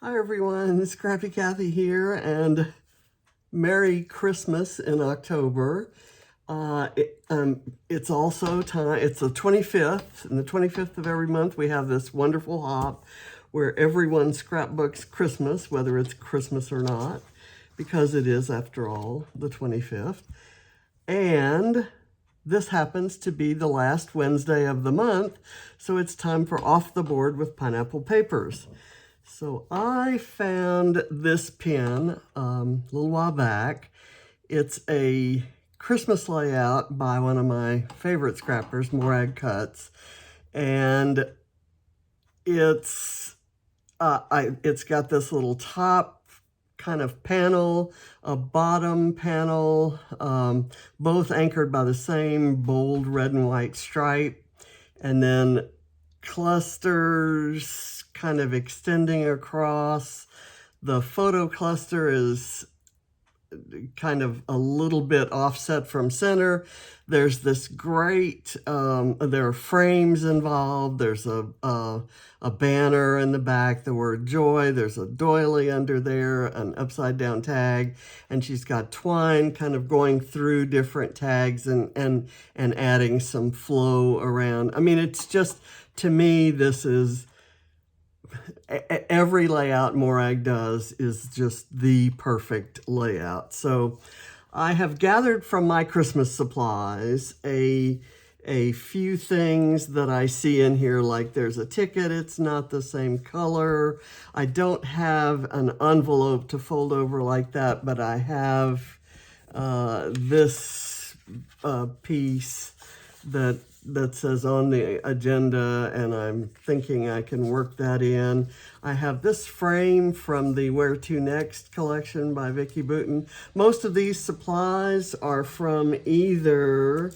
Hi everyone, Scrappy Kathy here, and Merry Christmas in October. It's also time, it's the 25th, and the 25th of every month we have this wonderful hop where everyone scrapbooks Christmas, whether it's Christmas or not, because it is, after all, the 25th. And this happens to be the last Wednesday of the month, so it's time for Off the Board with Pineapple Papers. So I found this pen a little while back. It's a Christmas layout by one of my favorite scrappers, Morag Cuts, and it's got this little top kind of panel, a bottom panel, both anchored by the same bold red and white stripe, and then clusters kind of extending across. The photo cluster is kind of a little bit offset from center. There's this great, there are frames involved. There's a banner in the back, the word joy. There's a doily under there, an upside down tag, and she's got twine kind of going through different tags and adding some flow around. I mean, it's just, to me, this is, every layout Morag does is just the perfect layout. So I have gathered from my Christmas supplies a few things that I see in here, like there's a ticket, it's not the same color. I don't have an envelope to fold over like that, but I have this piece that says on the agenda, and I'm thinking I can work that in. I have this frame from the Where To Next collection by Vicki Boutin. Most of these supplies are from either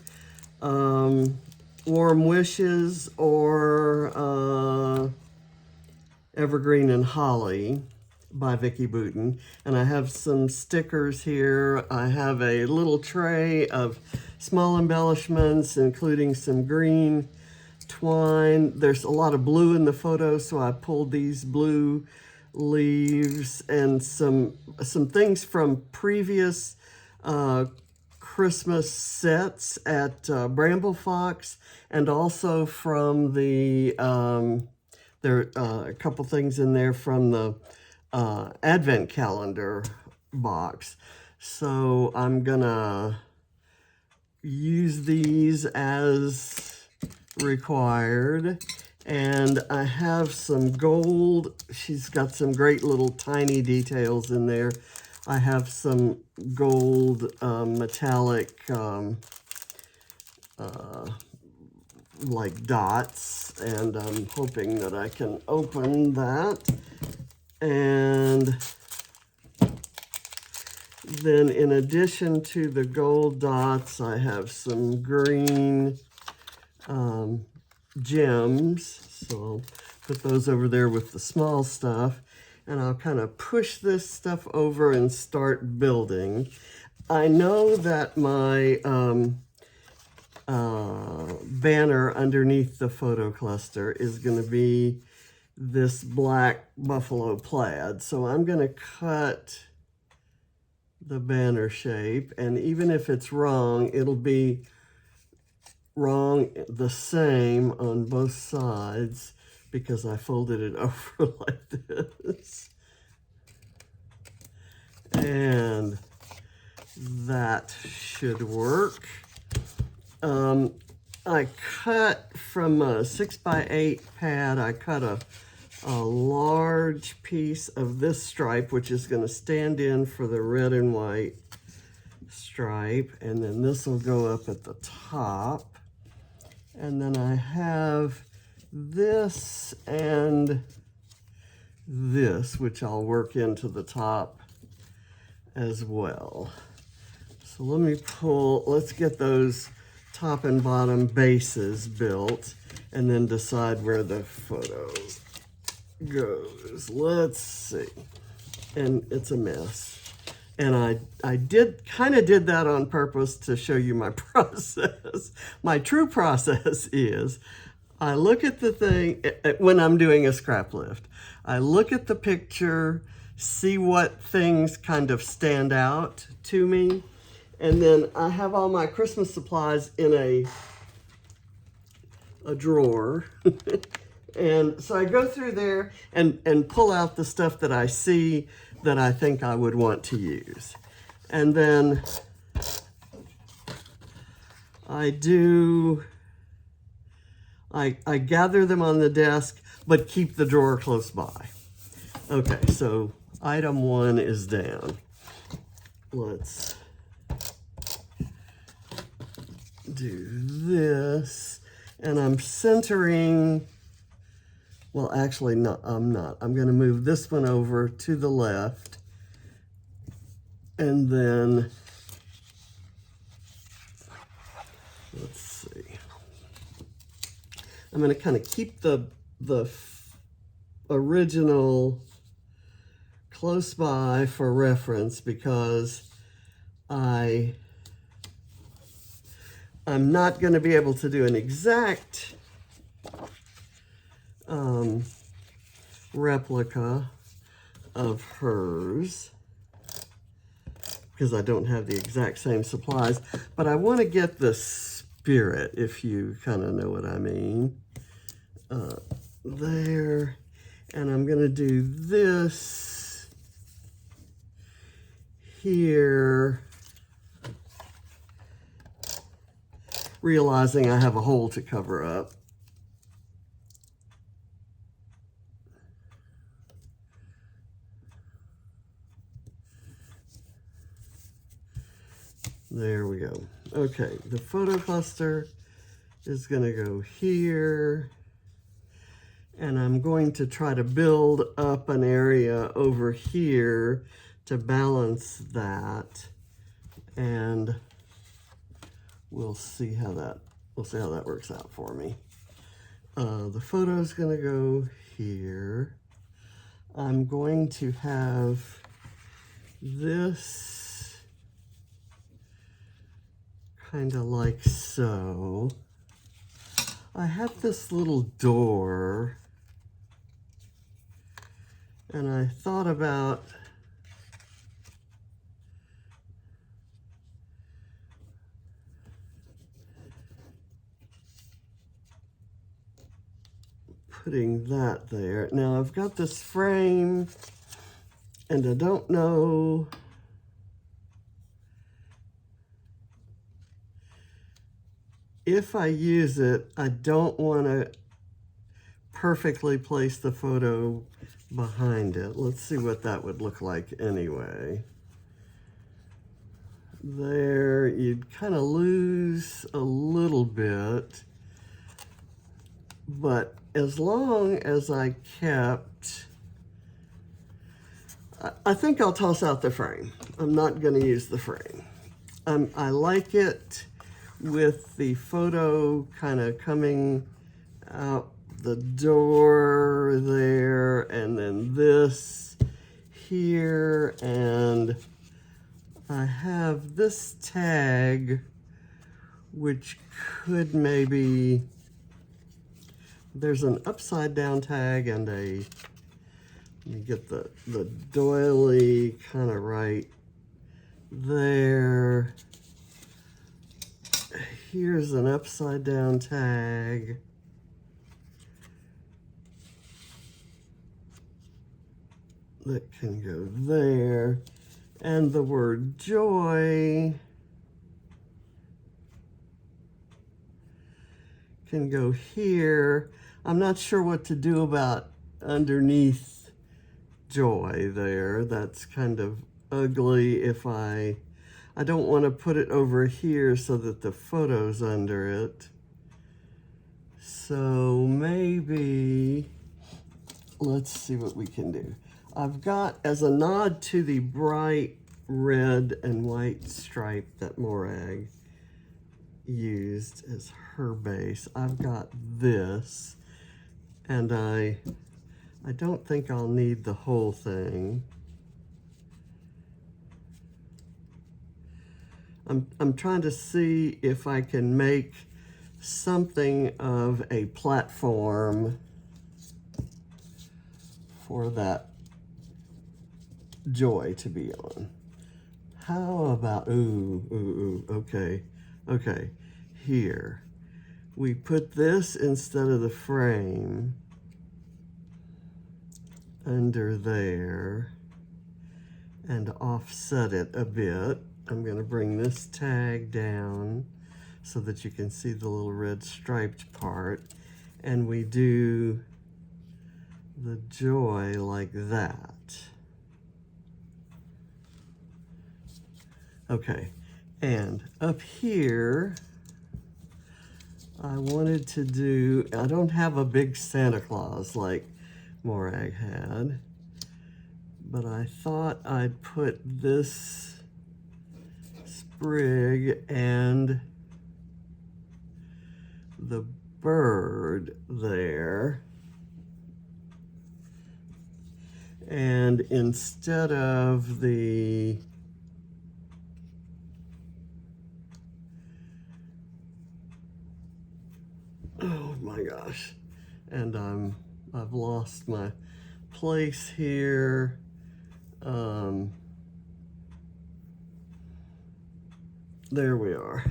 Warm Wishes or Evergreen and Holly by Vicki Boutin. And I have some stickers here. I have a little tray of small embellishments, including some green twine. There's a lot of blue in the photo, so I pulled these blue leaves and some things from previous Christmas sets at Bramble Fox, and also from the, there are a couple things in there from the Advent calendar box. So I'm gonna use these as required. And I have some gold. She's got some great little tiny details in there. I have some gold metallic like dots, and I'm hoping that I can open that. And then in addition to the gold dots, I have some green gems. So I'll put those over there with the small stuff. And I'll kind of push this stuff over and start building. I know that my banner underneath the photo cluster is going to be this black buffalo plaid. So I'm going to cut the banner shape, and even if it's wrong, it'll be wrong the same on both sides because I folded it over like this. And that should work. I cut from a 6x8 pad, I cut a large piece of this stripe, which is going to stand in for the red and white stripe, and then this will go up at the top. And then I have this and this, which I'll work into the top as well. So let's get those top and bottom bases built, and then decide where the photo goes. Let's see. And it's a mess. And I kind of did that on purpose to show you my process. My true process is I look at the thing when I'm doing a scrap lift. I look at the picture, see what things kind of stand out to me, and then I have all my Christmas supplies in a drawer. And so I go through there and pull out the stuff that I see that I think I would want to use. And then I gather them on the desk, but keep the drawer close by. Okay, so item 1 is down. Let's do this. And I'm centering, well, actually, no, I'm not. I'm going to move this one over to the left. And then, let's see. I'm going to kind of keep the original close by for reference because I'm not going to be able to do an exact replica of hers because I don't have the exact same supplies, but I want to get the spirit, if you kind of know what I mean. There, and I'm going to do this here, realizing I have a hole to cover up. There we go. Okay, the photo cluster is going to go here, and I'm going to try to build up an area over here to balance that, and we'll see how that works out for me. The photo is going to go here. I'm going to have this kind of like so. I have this little door, and I thought about putting that there. Now I've got this frame, and I don't know if I use it. I don't want to perfectly place the photo behind it. Let's see what that would look like anyway. There, you'd kind of lose a little bit, but as long as I kept, I think I'll toss out the frame. I'm not going to use the frame. I like it with the photo kind of coming out the door there, and then this here, and I have this tag, which could maybe, there's an upside down tag and a, let me get the doily kind of right there. Here's an upside down tag. That can go there. And the word joy can go here. I'm not sure what to do about underneath joy there. That's kind of ugly. If I don't want to put it over here so that the photo's under it. So maybe, let's see what we can do. I've got, as a nod to the bright red and white stripe that Morag used as her base, I've got this, and I don't think I'll need the whole thing. I'm trying to see if I can make something of a platform for that joy to be on. How about, okay, here. We put this instead of the frame under there and offset it a bit. I'm gonna bring this tag down so that you can see the little red striped part. And we do the joy like that. Okay, and up here, I wanted to do, I don't have a big Santa Claus like Morag had, but I thought I'd put this sprig and the bird there. And instead of the oh my gosh, and I've lost my place here. There we are.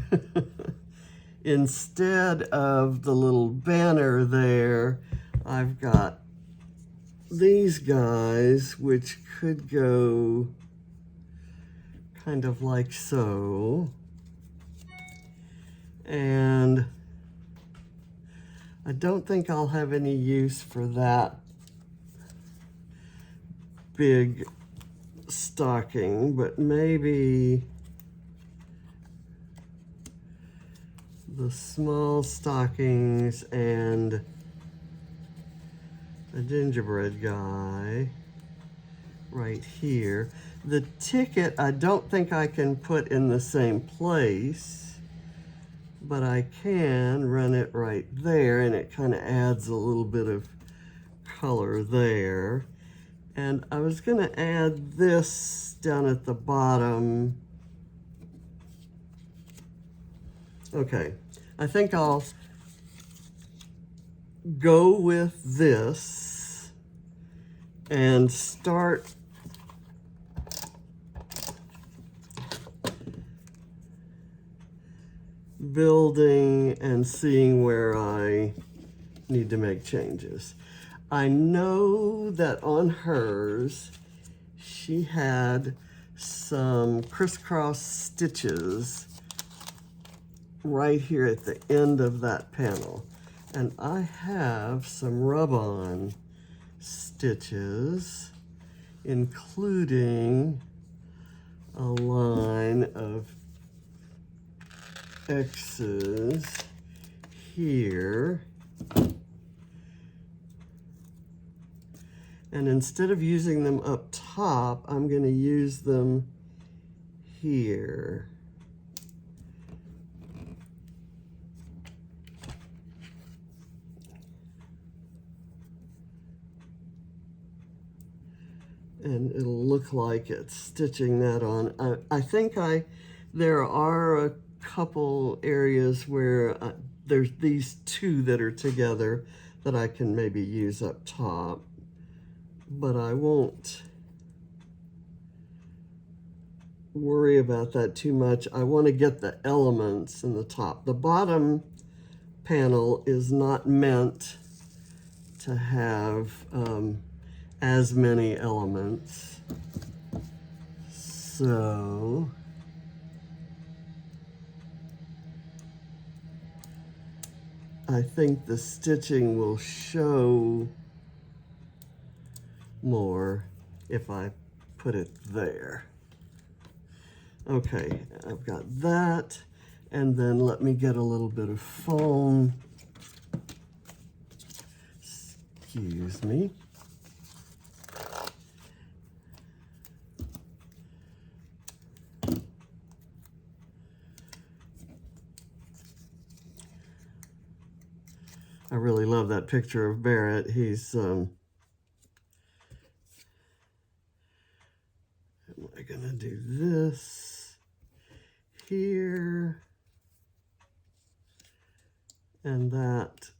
Instead of the little banner there, I've got these guys, which could go kind of like so. And I don't think I'll have any use for that big stocking, but maybe the small stockings and a gingerbread guy right here. The ticket I don't think I can put in the same place, but I can run it right there, and it kind of adds a little bit of color there. And I was going to add this down at the bottom. Okay, I think I'll go with this and start building and seeing where I need to make changes. I know that on hers, she had some crisscross stitches right here at the end of that panel. And I have some rub-on stitches, including a line of X's here. And instead of using them up top, I'm going to use them here. And it'll look like it's stitching that on. I think there are a couple areas where there's these two that are together that I can maybe use up top, but I won't worry about that too much. I want to get the elements in the top. The bottom panel is not meant to have as many elements. So I think the stitching will show more if I put it there. Okay, I've got that. And then let me get a little bit of foam. Excuse me. I really love that picture of Barrett. He's, am I gonna do this here? and that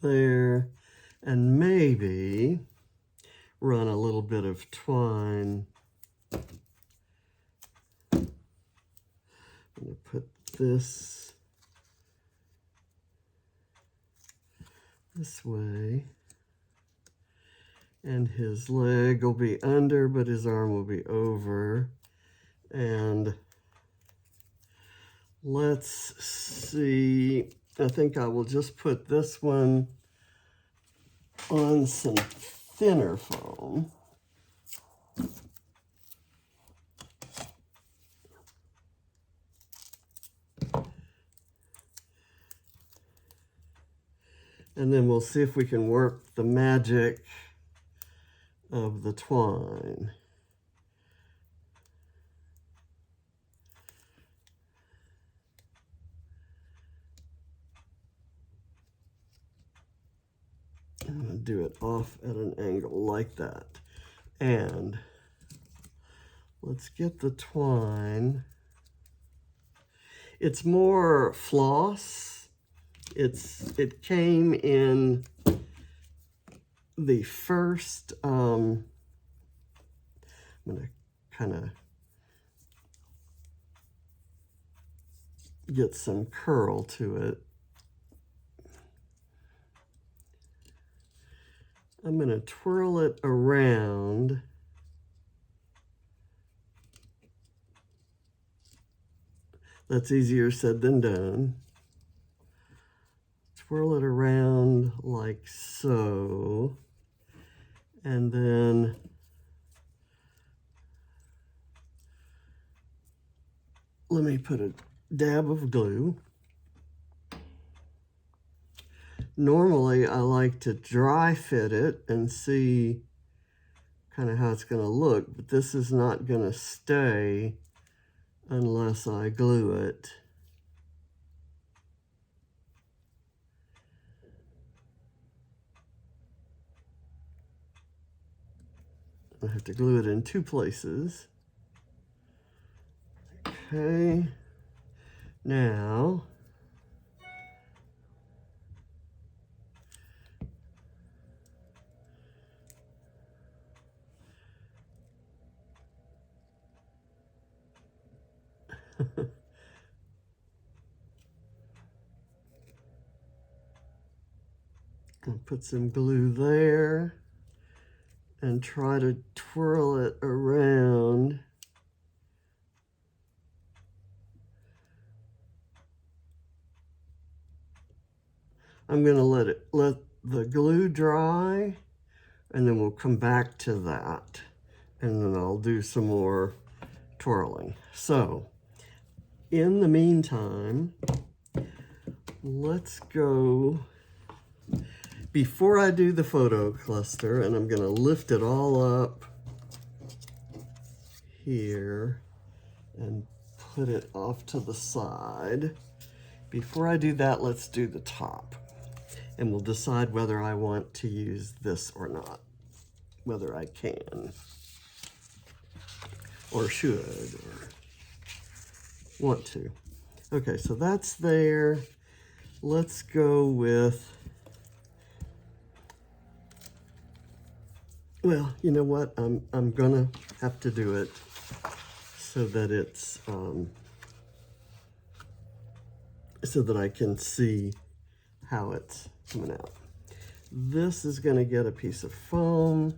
there, and maybe run a little bit of twine. I'm going to put this way, and his leg will be under, but his arm will be over. And let's see, I think I will just put this one on some thinner foam. And then we'll see if we can work the magic of the twine. I'm going to do it off at an angle like that. And let's get the twine. It's more floss. It came in the first, I'm going to kind of get some curl to it. I'm going to twirl it around. That's easier said than done. Twirl it around like so. And then let me put a dab of glue. Normally, I like to dry fit it and see kind of how it's going to look, but this is not going to stay unless I glue it. I have to glue it in two places. Okay, now I'll put some glue there and try to twirl it around. I'm going to let the glue dry, and then we'll come back to that, and then I'll do some more twirling. So in the meantime, let's go, before I do the photo cluster, and I'm going to lift it all up here and put it off to the side. Before I do that, let's do the top. And we'll decide whether I want to use this or not, whether I can or should or want to. Okay, so that's there. Let's go with, well, you know what? I'm gonna have to do it so that it's so that I can see how it's coming out. This is going to get a piece of foam.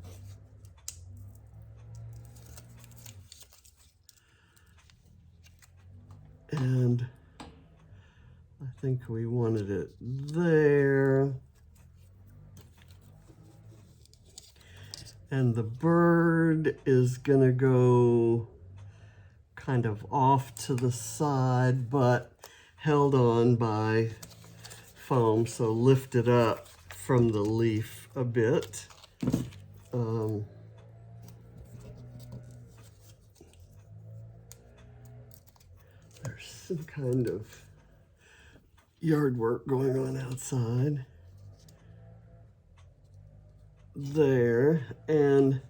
And I think we wanted it there. And the bird is going to go kind of off to the side, but held on by foam, so lift it up from the leaf a bit. There's some kind of yard work going on outside. There, and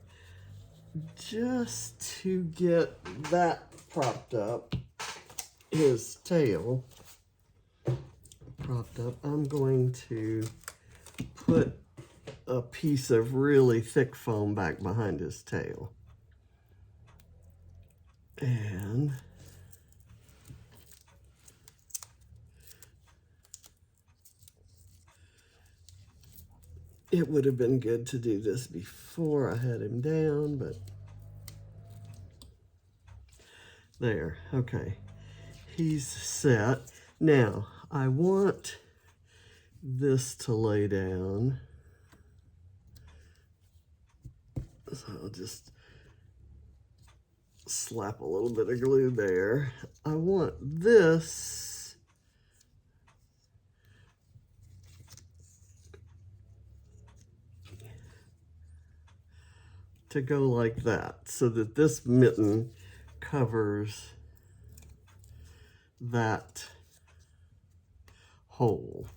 just to get that propped up, his tail propped up, I'm going to put a piece of really thick foam back behind his tail. And it would have been good to do this before I had him down, but there, okay. He's set. Now, I want this to lay down. So I'll just slap a little bit of glue there. I want this to go like that, so that this mitten covers that hole.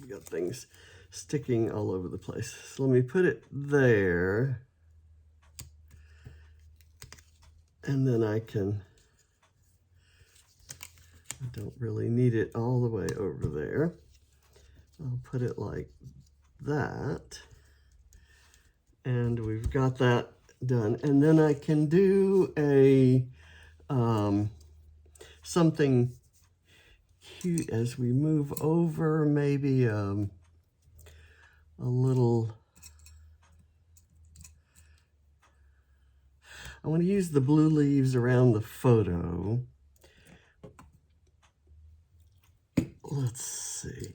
We've got things sticking all over the place. So let me put it there. And then I don't really need it all the way over there. I'll put it like that. And we've got that done. And then I can do a something cute as we move over, maybe a little, I want to use the blue leaves around the photo. Let's see,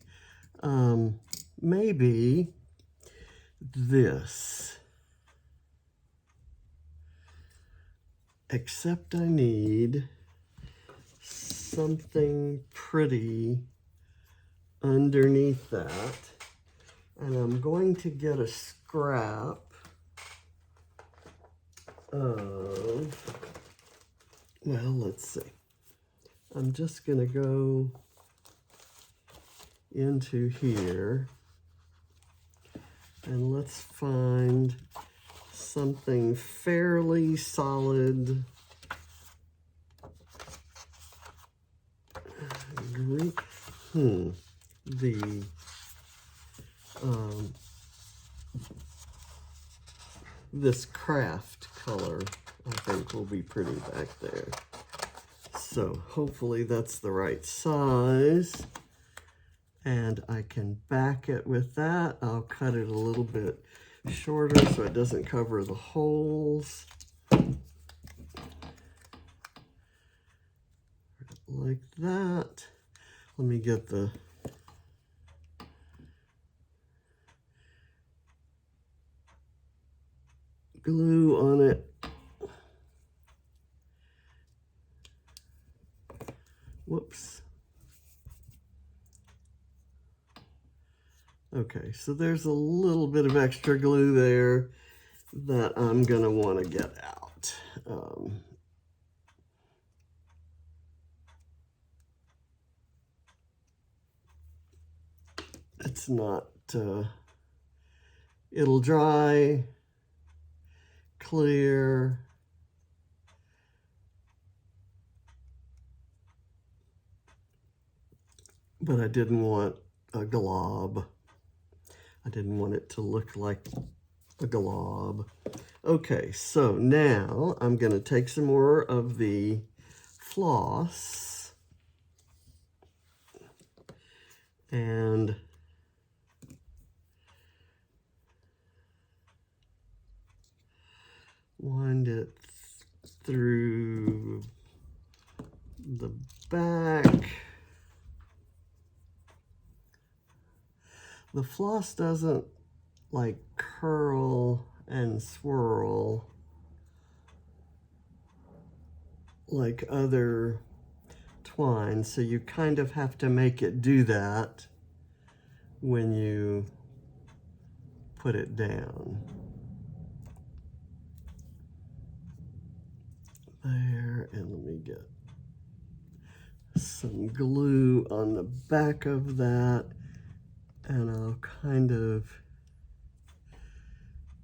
maybe this, except I need something pretty underneath that, and I'm going to get a scrap of, well, let's see, I'm just going to go into here and let's find something fairly solid. This craft color, I think, will be pretty back there. So hopefully that's the right size. And I can back it with that. I'll cut it a little bit shorter so it doesn't cover the holes. Like that. Let me get the glue on it. Whoops. Okay, so there's a little bit of extra glue there that I'm gonna want to get out. It's not, it'll dry, clear. But I didn't want a glob. I didn't want it to look like a glob. Okay, so now I'm gonna take some more of the floss and wind it through the back. The floss doesn't like curl and swirl like other twine, so you kind of have to make it do that when you put it down. there, and let me get some glue on the back of that, and I'll kind of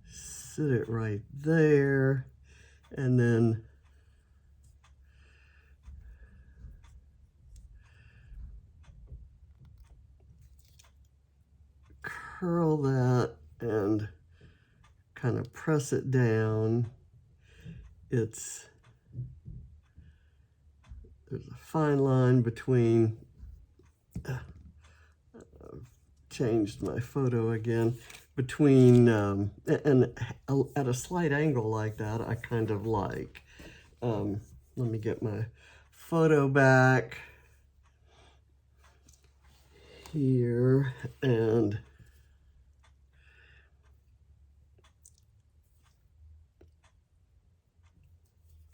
sit it right there, and then curl that and kind of press it down. There's a fine line between, I've changed my photo again, between, and at a slight angle like that, I kind of like. Let me get my photo back here, and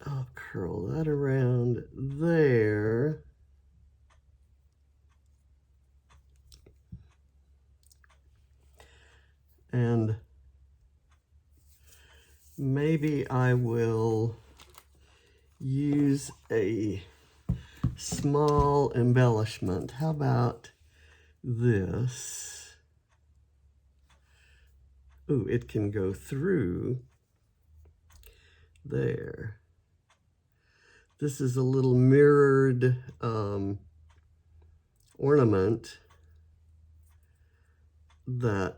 I'll curl that around there. And maybe I will use a small embellishment. How about this? Ooh, it can go through there. This is a little mirrored ornament that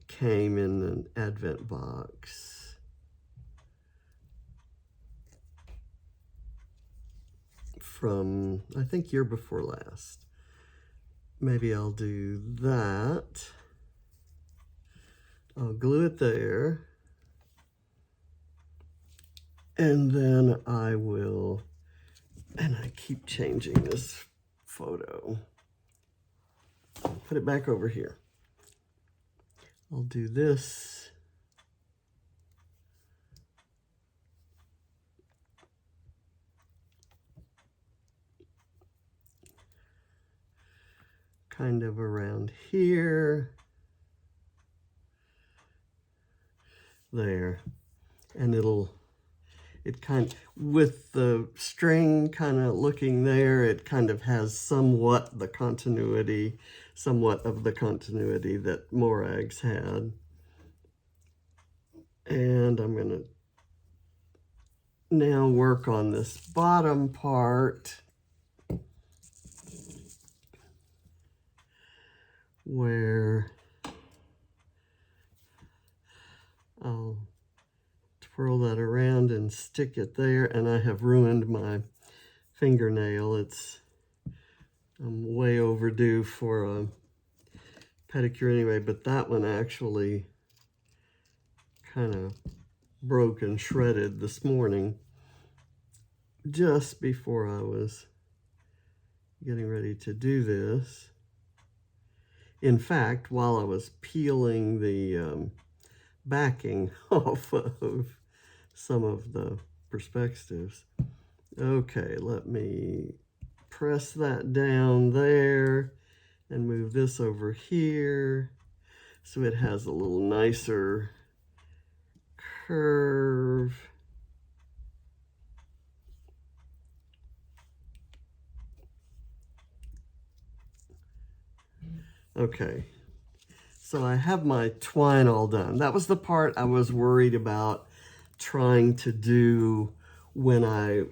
came in an Advent box from, I think, year before last. Maybe I'll do that. I'll glue it there. And then I will, and I keep changing this photo. Put it back over here. I'll do this. Kind of around here. There. And it kind of, with the string kind of looking there, it kind of has somewhat of the continuity that Morags had. And I'm going to now work on this bottom part where I'll twirl that around and stick it there, and I have ruined my fingernail. I'm way overdue for a pedicure anyway, but that one actually kind of broke and shredded this morning just before I was getting ready to do this. In fact, while I was peeling the backing off of some of the perspectives. Okay, let me press that down there and move this over here so it has a little nicer curve. Okay, so I have my twine all done. That was the part I was worried about trying to do when I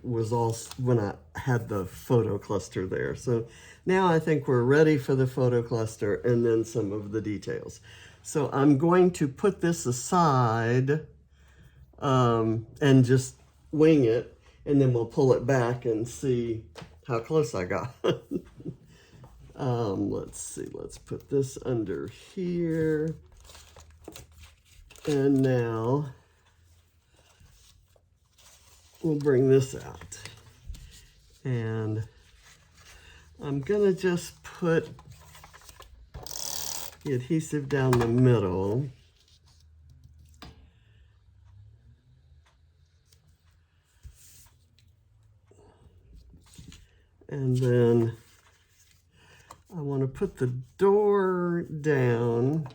had the photo cluster there. So now I think we're ready for the photo cluster and then some of the details. So I'm going to put this aside and just wing it, and then we'll pull it back and see how close I got. Let's see, let's put this under here. And now we'll bring this out. And I'm gonna just put the adhesive down the middle. And then I want to put the door down.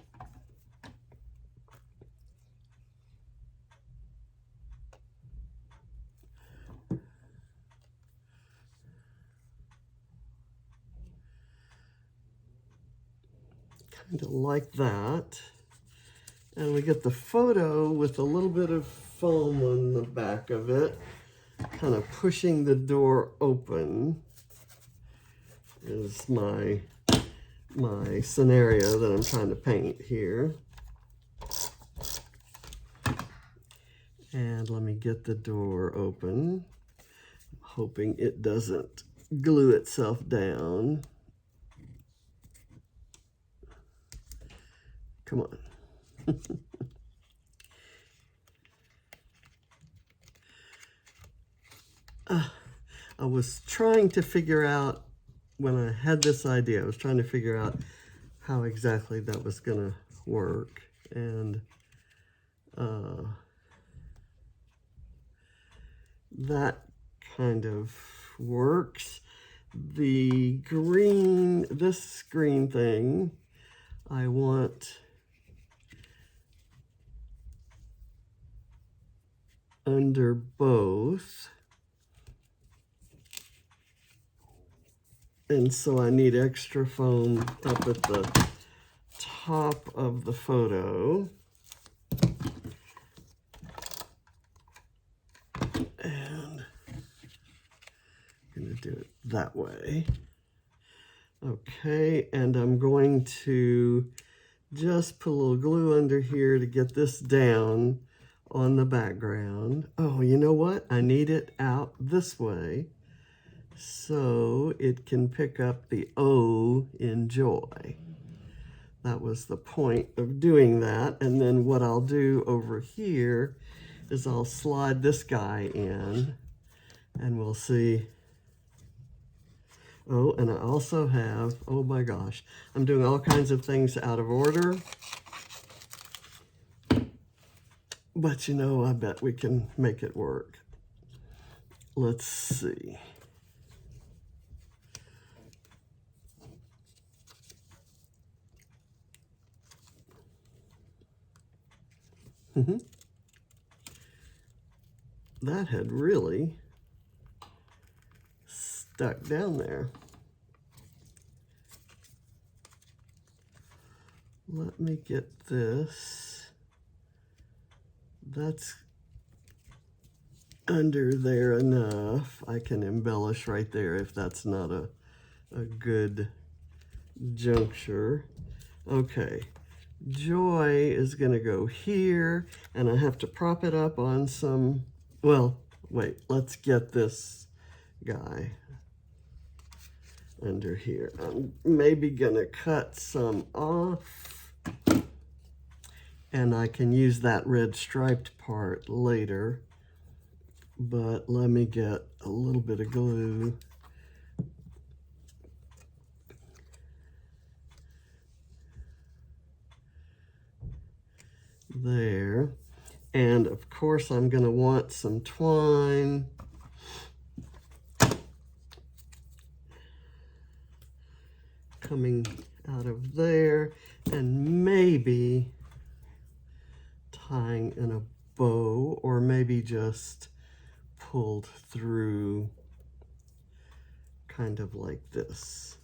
kind of like that. And we get the photo with a little bit of foam on the back of it, kind of pushing the door open is my scenario that I'm trying to paint here. And let me get the door open, hoping it doesn't glue itself down. Come on. I was trying to figure out, when I had this idea, I was trying to figure out how exactly that was going to work. And that kind of works. The green, this green thing, I want under both. And so I need extra foam up at the top of the photo. And I'm going to do it that way. Okay, and I'm going to just put a little glue under here to get this down on the background. Oh, you know what? I need it out this way so it can pick up the O in joy. That was the point of doing that. And then what I'll do over here is I'll slide this guy in and we'll see. Oh, and I also have, oh my gosh, I'm doing all kinds of things out of order. But you know, I bet we can make it work. Let's see. That had really stuck down there. Let me get this. That's under there enough. I can embellish right there if that's not a good juncture. Okay. Joy is going to go here, and I have to prop it up on some, well, wait, let's get this guy under here. I'm maybe going to cut some off, and I can use that red striped part later, but let me get a little bit of glue. There, and of course I'm going to want some twine. Coming out of there, and maybe tying in a bow, or maybe just pulled through kind of like this.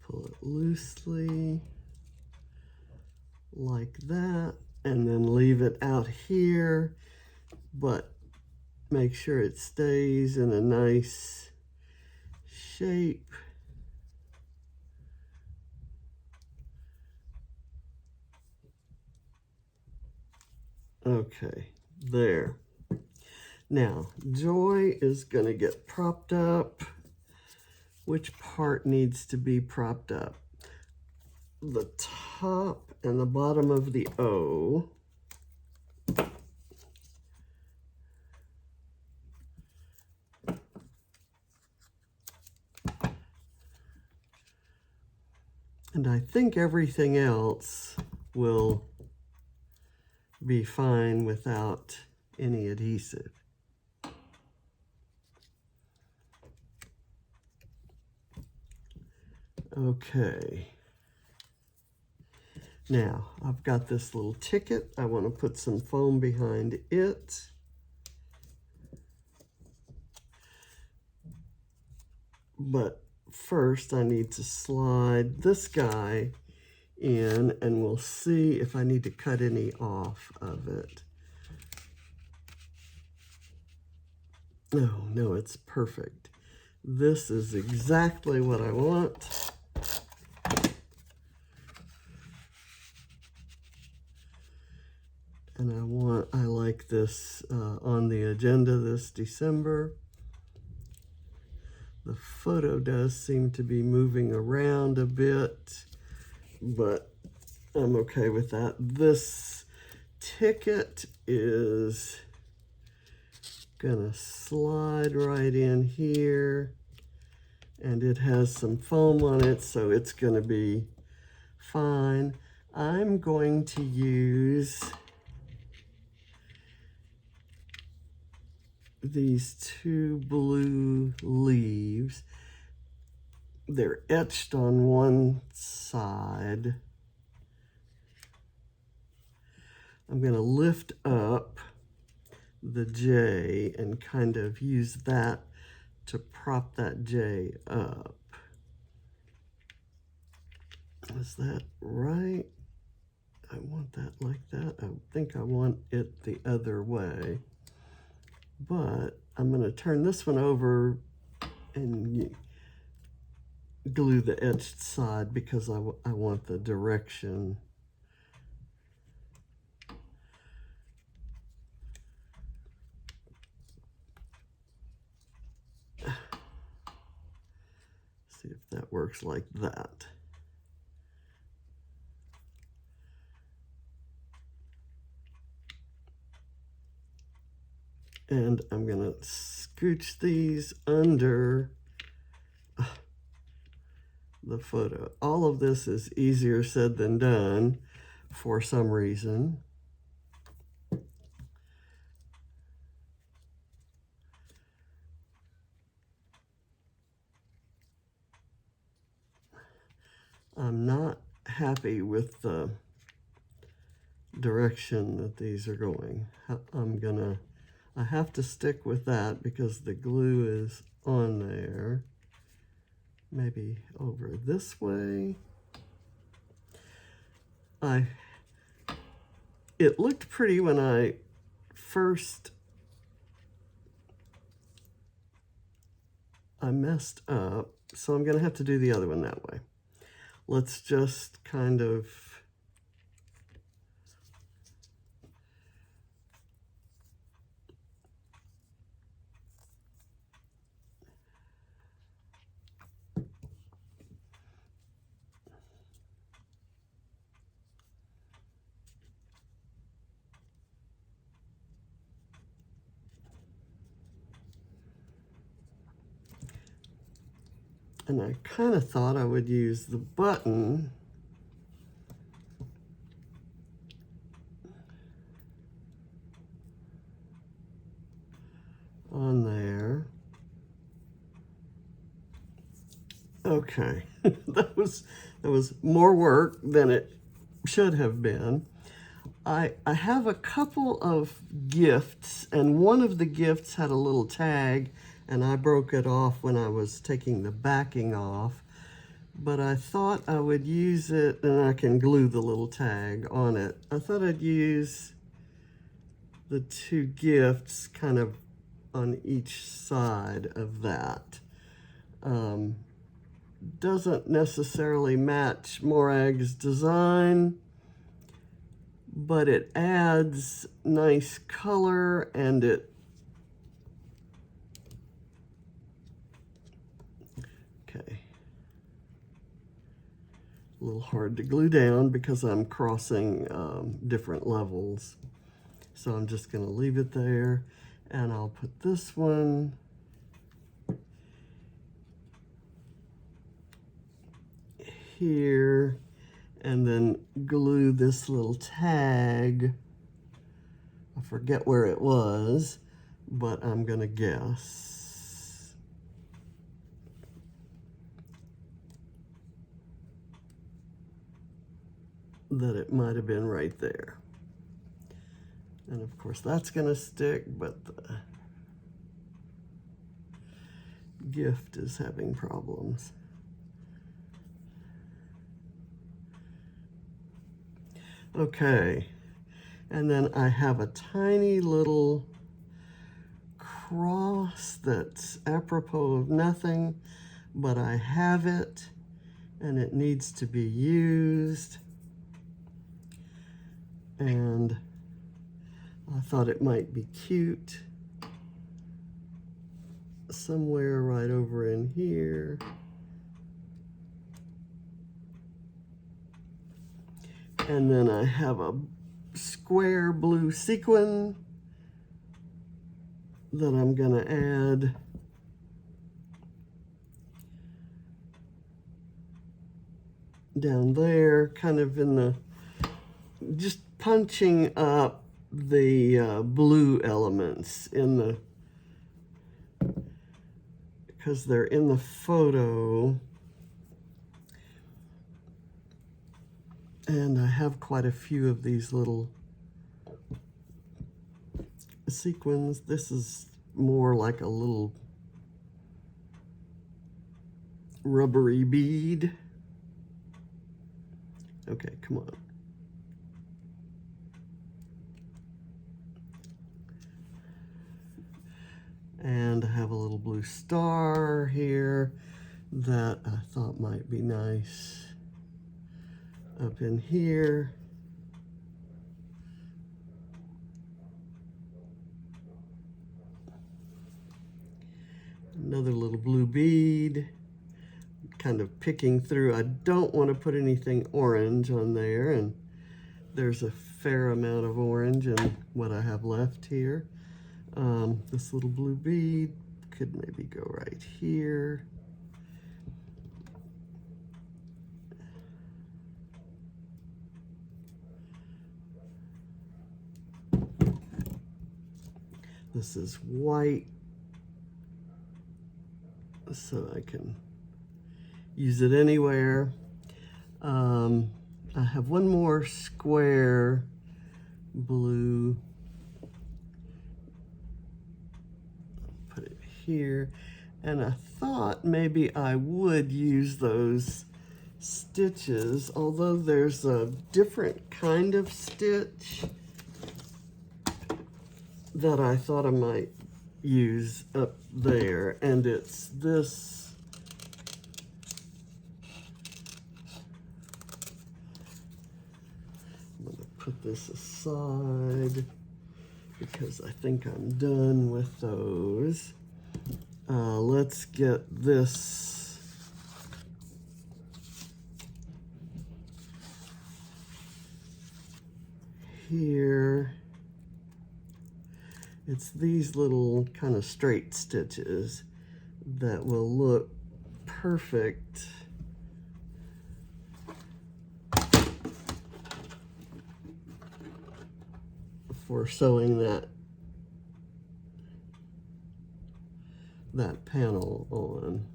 Pull it loosely like that, and then leave it out here, but make sure it stays in a nice shape. Okay, there. Now, Joy is going to get propped up. Which part needs to be propped up? The top and the bottom of the O. And I think everything else will be fine without any adhesive. Okay. Now, I've got this little ticket. I want to put some foam behind it. But first, I need to slide this guy in, and we'll see if I need to cut any off of it. No, it's perfect. This is exactly what I want. And I like this on the agenda this December. The photo does seem to be moving around a bit, but I'm okay with that. This ticket is gonna slide right in here, and it has some foam on it, so it's gonna be fine. I'm going to use these two blue leaves. They're etched on one side. I'm going to lift up the J and kind of use that to prop that J up. Is that right? I want that like that. I think I want it the other way. But I'm going to turn this one over and glue the etched side because I want the direction. See if that works like that. And I'm going to scooch these under the photo. All of this is easier said than done for some reason. I'm not happy with the direction that these are going. I have to stick with that because the glue is on there. Maybe over this way. It looked pretty when I first messed up, so I'm going to have to do the other one that way. Let's just kind of and I kind of thought I would use the button on there. Okay, that was more work than it should have been. I have a couple of gifts, and one of the gifts had a little tag, and I broke it off when I was taking the backing off. But I thought I would use it, and I can glue the little tag on it. I thought I'd use the two gifts kind of on each side of that. Doesn't necessarily match Morag's design, but it adds nice color, and okay. A little hard to glue down because I'm crossing different levels. So I'm just going to leave it there, and I'll put this one here, and then glue this little tag. I forget where it was, but I'm gonna guess. that it might have been right there. And of course that's gonna stick, but the gift is having problems. Okay, and then I have a tiny little cross that's apropos of nothing, but I have it and it needs to be used. And I thought it might be cute somewhere right over in here. And then I have a square blue sequin that I'm gonna add down there, kind of in the, just punching up the blue elements in the, because they're in the photo. And I have quite a few of these little sequins. This is more like a little rubbery bead. Okay, come on. And I have a little blue star here that I thought might be nice up in here. Another little blue bead, kind of picking through. I don't want to put anything orange on there, and there's a fair amount of orange in what I have left here. This little blue bead could maybe go right here. This is white, so I can use it anywhere. I have one more square blue. Put it here. And I thought maybe I would use those stitches, although there's a different kind of stitch that I thought I might use up there, and it's this I'm going to put this aside because I think I'm done with those. Let's get this here. It's these little kind of straight stitches that will look perfect for sewing that panel on.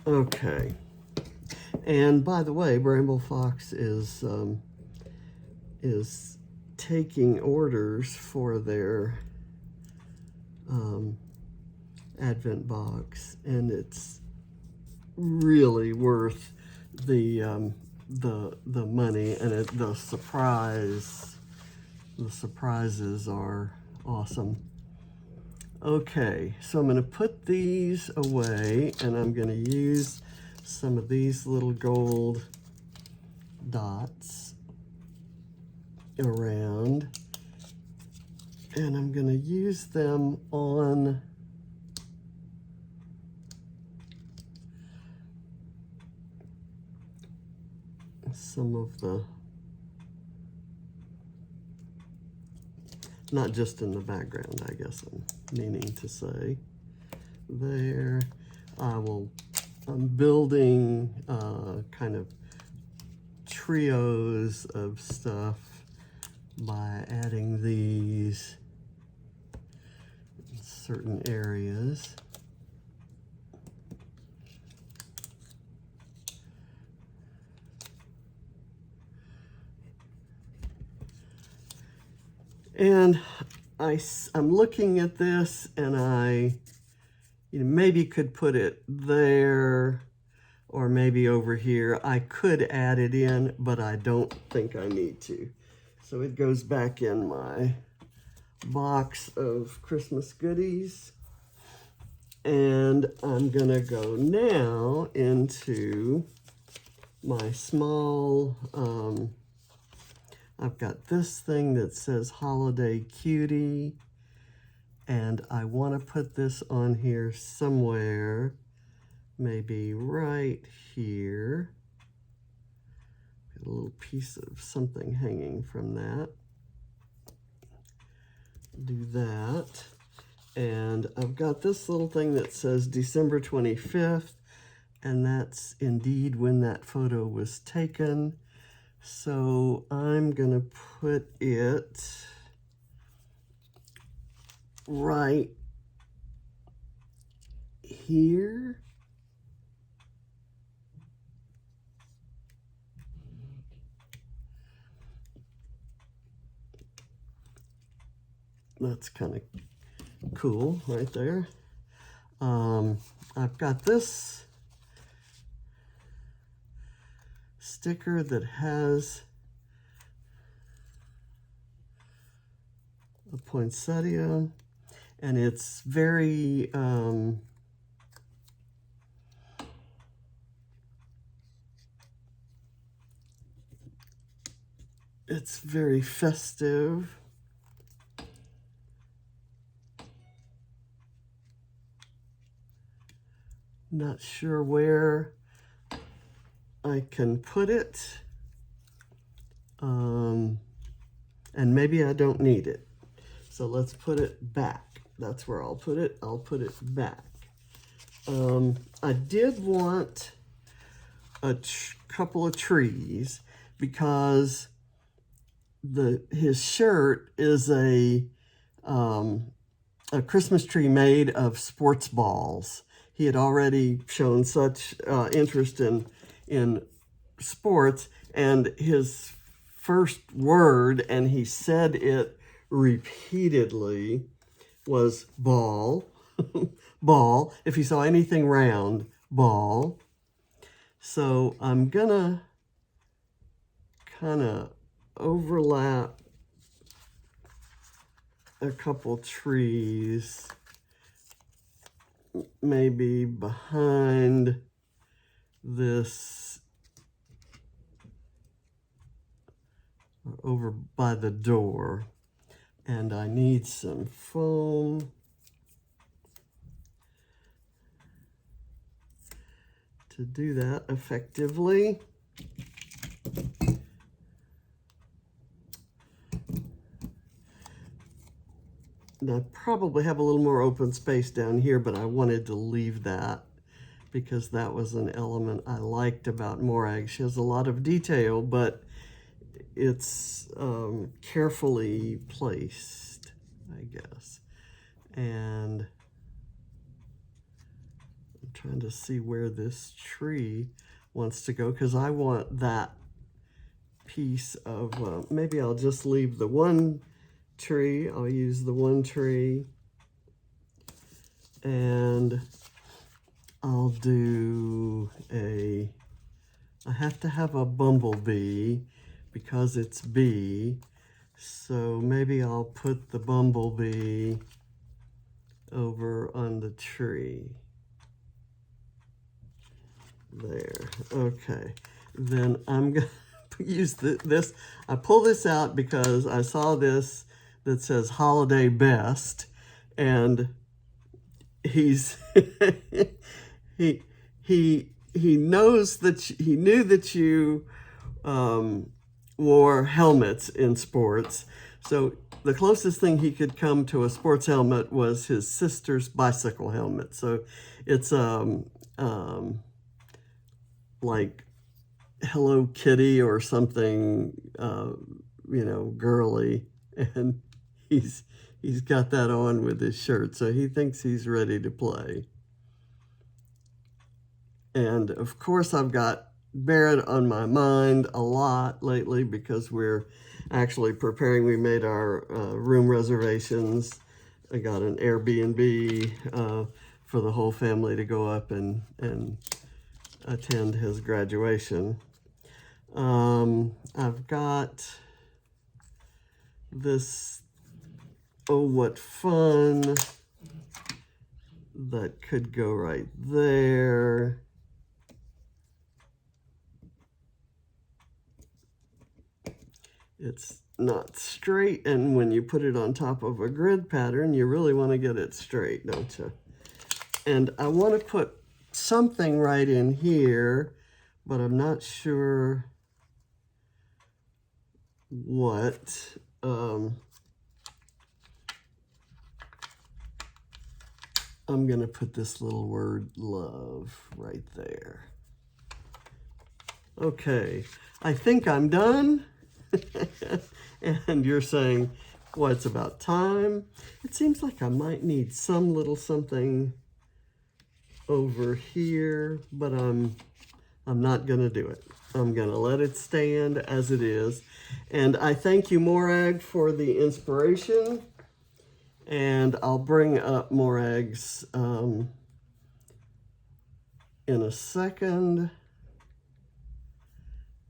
Okay, and by the way, Bramble Fox is taking orders for their Advent box, and it's really worth the money, and the surprises are awesome. Okay, so I'm going to put these away, and I'm going to use some of these little gold dots around, and I'm going to use them on some of the, not just in the background, I guess I'm meaning to say. There, I'm building kind of trios of stuff by adding these certain areas. And I'm looking at this, and I maybe could put it there or maybe over here. I could add it in, but I don't think I need to. So it goes back in my box of Christmas goodies. And I'm gonna go now into my small, I've got this thing that says Holiday Cutie, and I want to put this on here somewhere, maybe right here. Got a little piece of something hanging from that. Do that. And I've got this little thing that says December 25th, and that's indeed when that photo was taken. So I'm gonna put it right here. That's kind of cool right there. I've got this sticker that has a poinsettia, and it's very festive. Not sure where I can put it, and maybe I don't need it. So let's put it back. That's where I'll put it. I'll put it back. I did want a couple of trees because his shirt is a Christmas tree made of sports balls. He had already shown such interest in sports, and his first word, and he said it repeatedly, was ball. Ball. If he saw anything round, ball. So I'm gonna kind of overlap a couple trees, maybe behind this, over by the door. And I need some foam to do that effectively. And I probably have a little more open space down here, but I wanted to leave that because that was an element I liked about Morag. She has a lot of detail, but it's carefully placed, I guess. And I'm trying to see where this tree wants to go, because I want that piece of, maybe I'll just leave the one tree. I'll use the one tree, and I'll do I have to have a bumblebee because it's bee, so maybe I'll put the bumblebee over on the tree. There, okay. Then I'm gonna use this. I pull this out because I saw this that says Holiday Best, and he's he knows that he knew that you wore helmets in sports. So the closest thing he could come to a sports helmet was his sister's bicycle helmet. So it's like Hello Kitty or something, girly, and He's got that on with his shirt, so he thinks he's ready to play. And of course, I've got Barrett on my mind a lot lately because we're actually preparing. We made our room reservations. I got an Airbnb for the whole family to go up and attend his graduation. I've got this, oh, what fun, that could go right there. It's not straight, and when you put it on top of a grid pattern, you really want to get it straight, don't you? And I want to put something right in here, but I'm not sure what. I'm going to put this little word love right there. Okay, I think I'm done. And you're saying, well, it's about time. It seems like I might need some little something over here, but I'm not going to do it. I'm going to let it stand as it is. And I thank you, Morag, for the inspiration. And I'll bring up Morag's in a second,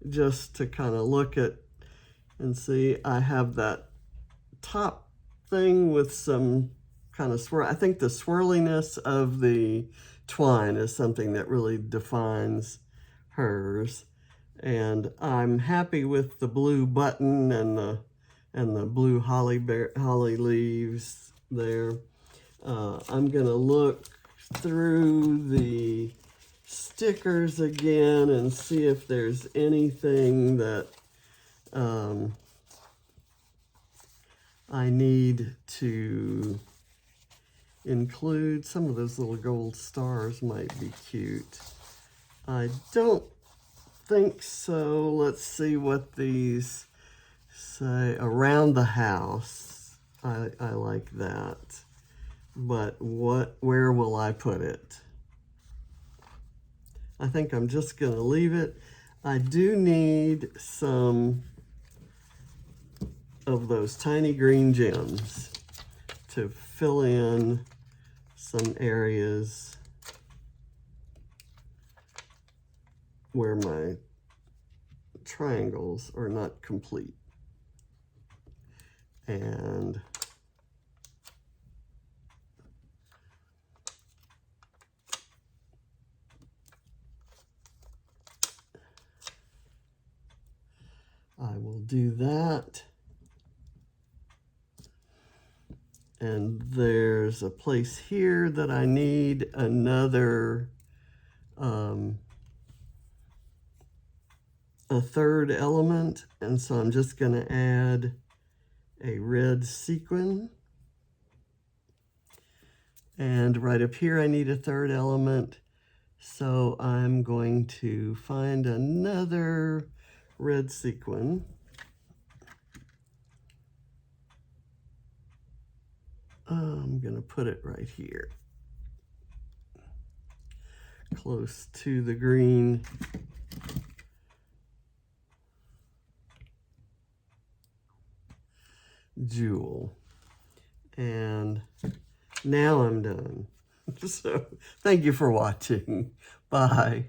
just to kind of look at and see. I have that top thing with some kind of swirl. I think the swirliness of the twine is something that really defines hers. And I'm happy with the blue button and the blue holly leaves there. I'm gonna look through the stickers again and see if there's anything that I need to include. Some of those little gold stars might be cute. I don't think so. Let's see what these say. Around the house. I like that. But where will I put it? I think I'm just gonna leave it. I do need some of those tiny green gems to fill in some areas where my triangles are not complete. And I will do that. And there's a place here that I need another, a third element. And so I'm just going to add a red sequin. And right up here, I need a third element. So I'm going to find another red sequin. I'm going to put it right here, close to the green. Jewel. And now I'm done. So thank you for watching. Bye.